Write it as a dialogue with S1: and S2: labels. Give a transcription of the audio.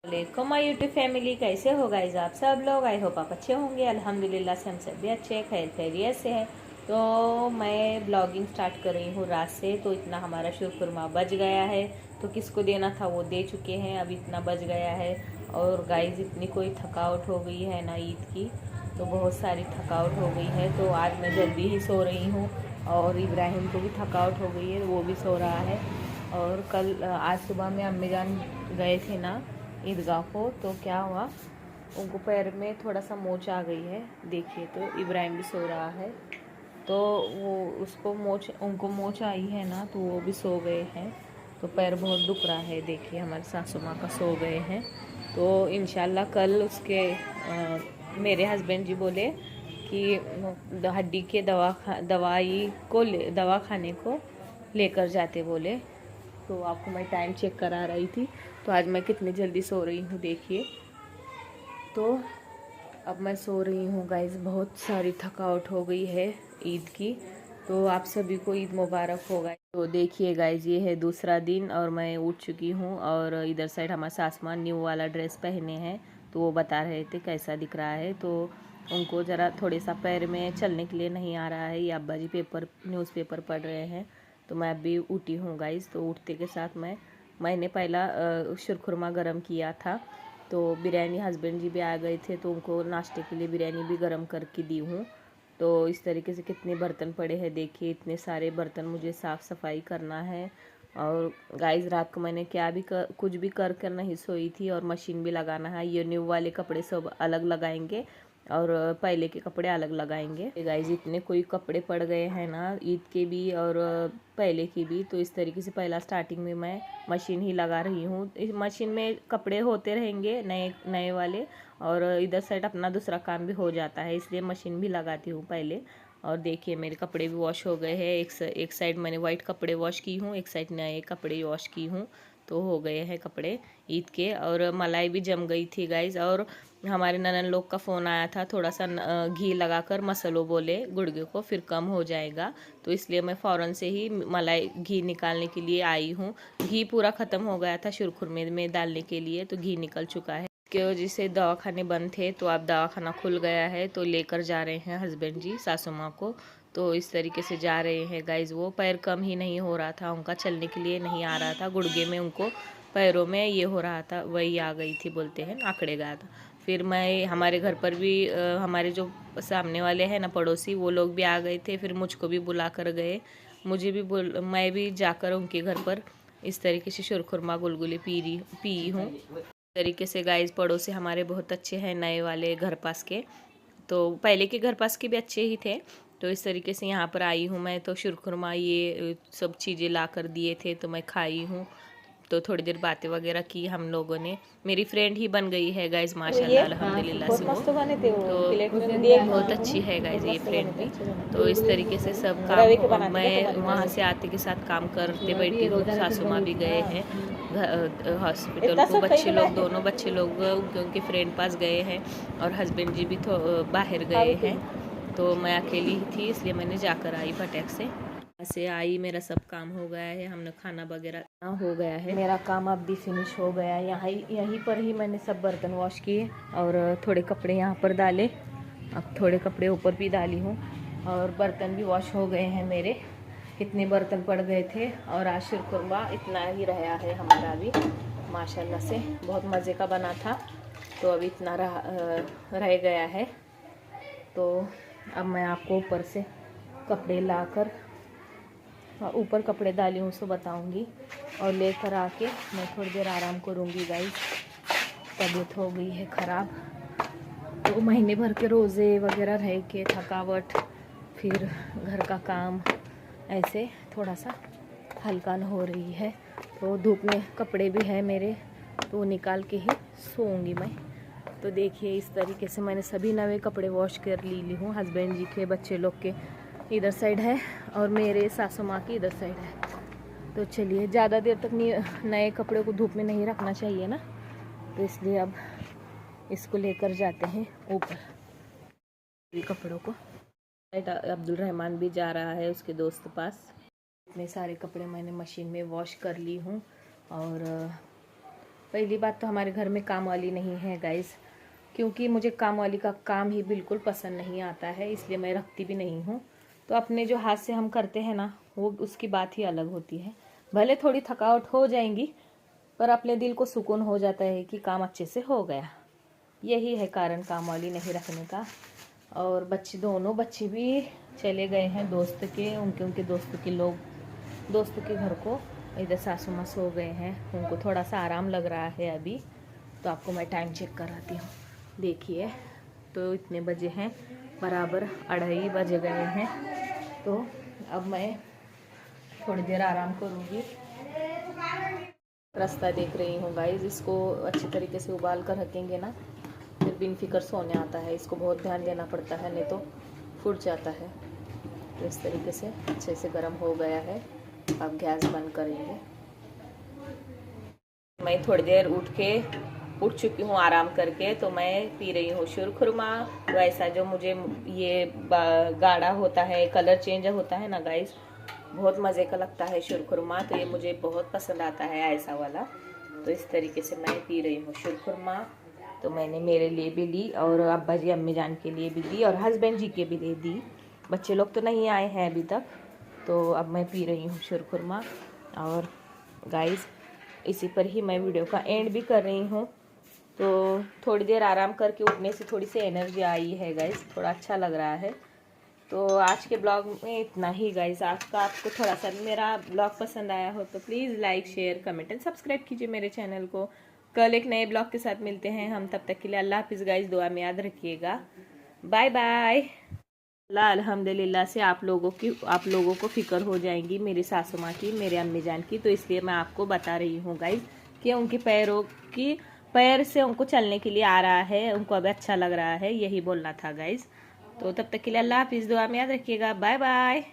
S1: वालेकुम my YouTube family, कैसे हो गाइज आप सब लोग। आई होप आप अच्छे होंगे। अल्हम्दुलिल्लाह से हम सब भी अच्छे खैर खैरियत से हैं। तो मैं ब्लॉगिंग स्टार्ट कर रही हूँ रात से। तो इतना हमारा शुरखुरमा बच गया है, तो किसको देना था वो दे चुके हैं। अब इतना बच गया है। और गाइज इतनी कोई थकावट हो गई है ना ईद की, तो बहुत सारी थकावट हो गई है। तो आज मैं जल्दी ही सो रही हूँ और इब्राहिम को भी थकावट हो गई है, वो भी सो रहा है। और कल आज सुबह में अम्मी जान गए थे ना ईदगाह को, तो क्या हुआ, उनको पैर में थोड़ा सा मोच आ गई है। देखिए, तो इब्राहिम भी सो रहा है। तो वो उनको मोच आई है ना, तो वो भी सो गए हैं। तो पैर बहुत दुख रहा है। देखिए हमारे सासू माँ का सो गए हैं। तो इंशाल्लाह कल उसके मेरे हस्बैंड जी बोले कि हड्डी के दवा खाने को लेकर जाते बोले। तो आपको मैं टाइम चेक करा रही थी, तो आज मैं कितनी जल्दी सो रही हूँ देखिए। तो अब मैं सो रही हूँ गाइज, बहुत सारी थकावट हो गई है ईद की। तो आप सभी को ईद मुबारक हो गाइज। तो देखिए गाइज, ये है दूसरा दिन और मैं उठ चुकी हूँ। और इधर साइड हमारे सास माँ न्यू वाला ड्रेस पहने हैं, तो वो बता रहे थे कैसा दिख रहा है। तो उनको ज़रा थोड़े सा पैर में चलने के लिए नहीं आ रहा है। ये अब्बा जी न्यूज़पेपर पढ़ रहे हैं। तो मैं अभी उठी हूँ गाइज। तो उठते के साथ मैंने पहला शुरखुरमा गरम किया था। तो बिरयानी हस्बैंड जी भी आ गए थे, तो उनको नाश्ते के लिए बिरयानी भी गरम करके दी हूँ। तो इस तरीके से कितने बर्तन पड़े हैं देखिए, इतने सारे बर्तन मुझे साफ़ सफाई करना है। और गाइस रात को मैंने कुछ भी कर नहीं सोई थी। और मशीन भी लगाना है। ये न्यू वाले कपड़े सब अलग लगाएंगे और पहले के कपड़े अलग लगाएंगे। गाइस इतने कोई कपड़े पड़ गए हैं ना ईद के भी और पहले की भी। तो इस तरीके से पहला स्टार्टिंग में मैं मशीन ही लगा रही हूँ। इस मशीन में कपड़े होते रहेंगे नए नए वाले, और इधर साइड अपना दूसरा काम भी हो जाता है, इसलिए मशीन भी लगाती हूँ पहले। और देखिए मेरे कपड़े भी वॉश हो गए हैं। एक साइड मैंने वाइट कपड़े वॉश की हूँ, एक साइड नए कपड़े वॉश की हूँ। तो हो गए हैं कपड़े ईद के। और मलाई भी जम गई थी गाइज। और हमारे ननन लोग का फ़ोन आया था, थोड़ा सा घी लगाकर मसलो बोले गुर्गे को, फिर कम हो जाएगा। तो इसलिए मैं फ़ौरन से ही मलाई घी निकालने के लिए आई हूँ। घी पूरा ख़त्म हो गया था शुरखुरमे में डालने के लिए, तो घी निकल चुका है। की वजह से दवाखाने बंद थे, तो अब दवाखाना खुल गया है, तो लेकर जा रहे हैं हस्बैंड जी सासू माँ को। तो इस तरीके से जा रहे हैं गाइज। वो पैर कम ही नहीं हो रहा था उनका, चलने के लिए नहीं आ रहा था, गुड़गे में उनको पैरों में ये हो रहा था, वही आ गई थी बोलते हैं, आंकड़े गया था। फिर मैं हमारे घर पर भी हमारे जो सामने वाले हैं ना पड़ोसी, वो लोग भी आ गए थे, फिर मुझको भी बुला कर गए। मैं भी जाकर उनके घर पर इस तरीके से शुरखुरमा गुलगुले पी हूँ। तरीके से गाइस पड़ोसी हमारे बहुत अच्छे हैं, नए वाले घर पास के। तो पहले के घर पास के भी अच्छे ही थे। तो इस तरीके से यहाँ पर आई हूँ मैं। तो शुरखुरमा ये सब चीज़ें ला कर दिए थे, तो मैं खाई हूँ। तो थोड़ी देर बातें वगैरह की हम लोगों ने। मेरी फ्रेंड ही बन गई है गाइज माशाल्लाह अल्हम्दुलिल्लाह से वो। तो बहुत अच्छी है गाइज ये फ्रेंड भी। तो इस तरीके से सब काम मैं वहाँ से आते के साथ काम करते बैठी हूँ। सासू माँ भी गए हैं हॉस्पिटल को। दोनों बच्चे लोग उनके फ्रेंड पास गए हैं, और हस्बैंड जी भी बाहर गए हैं। तो मैं अकेली ही थी, इसलिए मैंने जाकर आई फटाक से आई। मेरा सब काम हो गया है, हमने खाना वगैरह हो गया है। मेरा काम अब भी फिनिश हो गया है। यहीं पर ही मैंने सब बर्तन वॉश किए और थोड़े कपड़े यहाँ पर डाले। अब थोड़े कपड़े ऊपर भी डाली हूँ, और बर्तन भी वॉश हो गए हैं मेरे। कितने बर्तन पड़ गए थे। और आज शुरखुरमा इतना ही रहा है हमारा भी माशाल्लाह से, बहुत मज़े का बना था। तो अभी इतना रह गया है। तो अब मैं आपको ऊपर से कपड़े लाकर ऊपर कपड़े डाली हूँ सो बताऊँगी, और लेकर आके मैं थोड़ी देर आराम करूँगी गाइस। तबीयत हो गई है ख़राब, तो महीने भर के रोज़े वगैरह रह के थकावट, फिर घर का काम, ऐसे थोड़ा सा हल्का हो रही है। तो धूप में कपड़े भी है मेरे, तो निकाल के ही सोऊंगी मैं। तो देखिए इस तरीके से मैंने सभी नए कपड़े वॉश कर ली हूँ। हस्बैंड जी के, बच्चे लोग के इधर साइड है, और मेरे सासू माँ की इधर साइड है। तो चलिए, ज़्यादा देर तक नए कपड़े को धूप में नहीं रखना चाहिए ना, तो इसलिए अब इसको लेकर जाते हैं ऊपर कपड़ों को। अब्दुल रहमान भी जा रहा है उसके दोस्त पास। इतने सारे कपड़े मैंने मशीन में वॉश कर ली हूँ, और पहली बात तो हमारे घर में काम वाली नहीं है गाइस, क्योंकि मुझे काम वाली का काम ही बिल्कुल पसंद नहीं आता है, इसलिए मैं रखती भी नहीं हूँ। तो अपने जो हाथ से हम करते हैं ना, वो उसकी बात ही अलग होती है। भले थोड़ी थकावट हो जाएंगी, पर अपने दिल को सुकून हो जाता है कि काम अच्छे से हो गया। यही है कारण काम वाली नहीं रखने का। और दोनों बच्चे भी चले गए हैं दोस्त के, उनके दोस्तों के घर को। इधर सासू माँ सो गए हैं, उनको थोड़ा सा आराम लग रहा है अभी। तो आपको मैं टाइम चेक कराती हूँ, देखिए। तो इतने बजे हैं, बराबर 2:30 बजे गए हैं। तो अब मैं थोड़ी देर आराम करूँगी। रास्ता देख रही हूँ गाइस, इसको अच्छे तरीके से उबाल कर रखेंगे ना, फिर बिन फिक्र सोने आता है। इसको बहुत ध्यान देना पड़ता है, नहीं तो फूट जाता है। तो इस तरीके से अच्छे से गर्म हो गया है। अब गैस बंद करेंगे। मैं थोड़ी देर उठ चुकी हूँ आराम करके। तो मैं पी रही हूँ शुरखुरमा। वैसा जो मुझे ये गाढ़ा होता है, कलर चेंज होता है ना गाइस, बहुत मज़े का लगता है शुरखुरमा। तो ये मुझे बहुत पसंद आता है ऐसा वाला। तो इस तरीके से मैं पी रही हूँ शुरखुरमा। तो मैंने मेरे लिए भी ली, और अब्बा जी अम्मी जान के लिए भी ली, और हस्बैंड जी के भी लिए दी। बच्चे लोग तो नहीं आए हैं अभी तक। तो अब मैं पी रही हूँ शुरखुरमा। और गाइस, इसी पर ही मैं वीडियो का एंड भी कर रही हूँ। तो थोड़ी देर आराम करके उठने से थोड़ी सी एनर्जी आई है गाइस, थोड़ा अच्छा लग रहा है। तो आज के ब्लॉग में इतना ही गाइस। आज का आपको थोड़ा सा भी मेरा ब्लॉग पसंद आया हो तो please like, share, comment and subscribe कीजिए मेरे चैनल को। कल एक नए ब्लॉग के साथ मिलते हैं हम, तब तक के लिए अल्लाह हाफिज़ गाइस। दुआ में याद रखिएगा। Bye bye. अल्हम्दुलिल्लाह से आप लोगों को फिक्र हो जाएंगी मेरी सासू माँ की, मेरे अम्मी जान की। तो इसलिए मैं आपको बता रही हूँ गाइस कि उनकी पैर से उनको चलने के लिए आ रहा है, उनको अब अच्छा लग रहा है, यही बोलना था गाइस। तो तब तक के लिए अल्लाह हाफिज़। दुआ में याद रखिएगा। Bye bye.